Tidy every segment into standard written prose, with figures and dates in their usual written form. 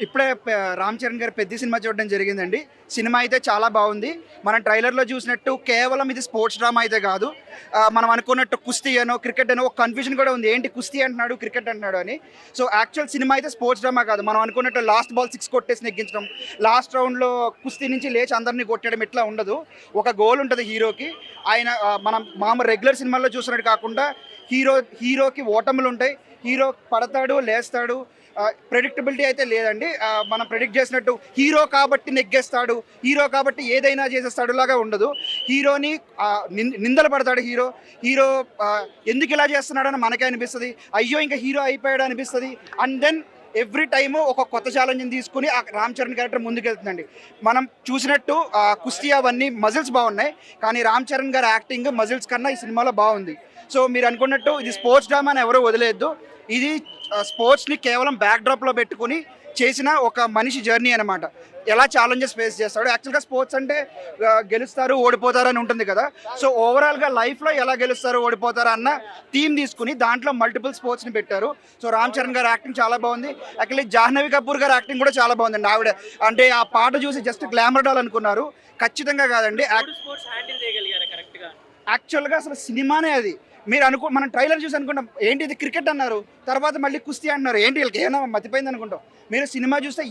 ఇప్పుడే రామ్ చరణ్ గారి పెద్ద సినిమా చూడడం జరిగిందండి. సినిమా అయితే చాలా బాగుంది. మనం ట్రైలర్లో చూసినట్టు కేవలం ఇది స్పోర్ట్స్ డ్రామా అయితే కాదు. మనం అనుకున్నట్టు కుస్తీ అనో క్రికెట్ అనో ఒక కన్ఫ్యూజన్ కూడా ఉంది, ఏంటి కుస్తీ అంటున్నాడు క్రికెట్ అంటున్నాడు అని. సో యాక్చువల్ సినిమా అయితే స్పోర్ట్స్ డ్రామా కాదు. మనం అనుకున్నట్టు లాస్ట్ బాల్ 6 కొట్టేసి నెగ్గించడం, లాస్ట్ రౌండ్లో కుస్తీ నుంచి లేచి అందరినీ కొట్టడం ఇట్లా ఉండదు. ఒక గోల్ ఉంటుంది హీరోకి. ఆయన మనం మామూలు రెగ్యులర్ సినిమాల్లో చూసినట్టు కాకుండా హీరోకి ఓటములు ఉంటాయి. హీరో పడతాడు, లేస్తాడు. ప్రెడిక్టబిలిటీ అయితే లేదండి. మనం ప్రెడిక్ట్ చేసినట్టు హీరో కాబట్టి నెగ్గేస్తాడు, హీరో కాబట్టి ఏదైనా చేసేస్తాడు లాగా ఉండదు. హీరోని నిందలు పడతాడు హీరో ఎందుకు ఇలా చేస్తున్నాడని మనకే అనిపిస్తుంది. అయ్యో ఇంకా హీరో అయిపోయాడు అనిపిస్తుంది. అండ్ దెన్ ఎవ్రీ టైము ఒక కొత్త ఛాలెంజ్ని తీసుకుని ఆ రామ్ చరణ్ క్యారెక్టర్ ముందుకెళ్తుందండి. మనం చూసినట్టు కుస్తీ అవన్నీ మజిల్స్ బాగున్నాయి, కానీ రామ్ చరణ్ గారి యాక్టింగ్ మజిల్స్ కన్నా ఈ సినిమాలో బాగుంది. సో మీరు అనుకున్నట్టు ఇది స్పోర్ట్స్ డ్రామా అని ఎవరూ వదిలేద్దు. ఇది స్పోర్ట్స్ని కేవలం బ్యాక్డ్రాప్లో పెట్టుకుని చేసిన ఒక మనిషి జర్నీ అనమాట. ఎలా ఛాలెంజెస్ ఫేస్ చేస్తాడు. యాక్చువల్గా స్పోర్ట్స్ అంటే గెలుస్తారు ఓడిపోతారు అని ఉంటుంది కదా. సో ఓవరాల్గా లైఫ్లో ఎలా గెలుస్తారు ఓడిపోతారు అన్న థీమ్ తీసుకుని దాంట్లో మల్టిపుల్ స్పోర్ట్స్ని పెట్టారు. సో రామ్ చరణ్ గారి యాక్టింగ్ చాలా బాగుంది. యాక్చువల్లీ జాహ్నవి కపూర్ గారి యాక్టింగ్ కూడా చాలా బాగుందండి. ఆవిడ అంటే ఆ పాట చూసి జస్ట్ గ్లామర్ డాల్ అనుకున్నారు, ఖచ్చితంగా కాదండి. యాక్చువల్గా అసలు సినిమానే అది. మీరు మనం ట్రైలర్ చూసి అనుకుంటాం ఏంటి ఇది క్రికెట్ అన్నారు, తర్వాత మళ్ళీ కుస్తీ అంటున్నారు, ఏంటి వీళ్ళకి ఏమైనా మతిపోయింది అనుకుంటాం. మీరు సినిమా చూస్తే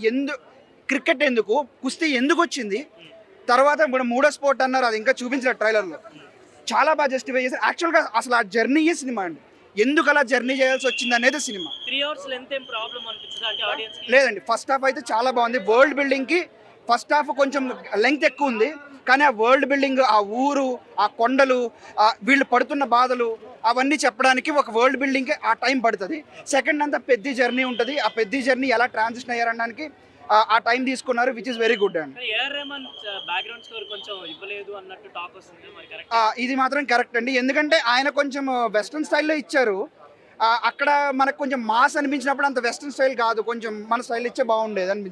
క్రికెట్ ఎందుకు, కుస్తీ ఎందుకు వచ్చింది, తర్వాత ఇప్పుడు మూడో స్పోర్ట్ అన్నారు, అది ఇంకా చూపించారు ట్రైలర్లో. చాలా బాగా జస్టిఫై చేశారు. యాక్చువల్గా అసలు ఆ జర్నీయే సినిమా అండి. ఎందుకు అలా జర్నీ చేయాల్సి వచ్చింది అనేది సినిమా. 3 hours లెంత్ ఏం ప్రాబ్లం అనిపించదా అంటే ఆడియన్స్ కి? లేదండి, ఫస్ట్ హాఫ్ అయితే చాలా బాగుంది. వరల్డ్ బిల్డింగ్కి ఫస్ట్ హాఫ్ కొంచెం లెంగ్త్ ఎక్కువ ఉంది, కానీ ఆ వరల్డ్ బిల్డింగ్, ఆ ఊరు, ఆ కొండలు, వీళ్ళు పడుతున్న బాధలు అవన్నీ చెప్పడానికి ఒక వరల్డ్ బిల్డింగ్కి ఆ టైం పడుతుంది. సెకండ్ అంతా పెద్ద జర్నీ ఉంటుంది. ఆ పెద్ద జర్నీ ఎలా ట్రాన్సిషన్ అయ్యారనడానికి ఆ టైం తీసుకున్నారు, విచ్ ఇస్ వెరీ గుడ్ అండి. ఏఆర్ రెహమాన్ బ్యాక్గ్రౌండ్ స్కోర్ కొంచెం ఇవ్వలేదు అన్నట్టు టాక్ వస్తుంది, మరి కరెక్ట్? ఇది మాత్రం కరెక్ట్ అండి. ఎందుకంటే ఆయన కొంచెం వెస్ట్రన్ స్టైల్లో ఇచ్చారు. అక్కడ మనకు కొంచెం మాస్ అనిపించినప్పుడు అంత వెస్ట్రన్ స్టైల్ కాదు, కొంచెం మన స్టైల్ ఇచ్చే బాగుండేది అనిపించింది.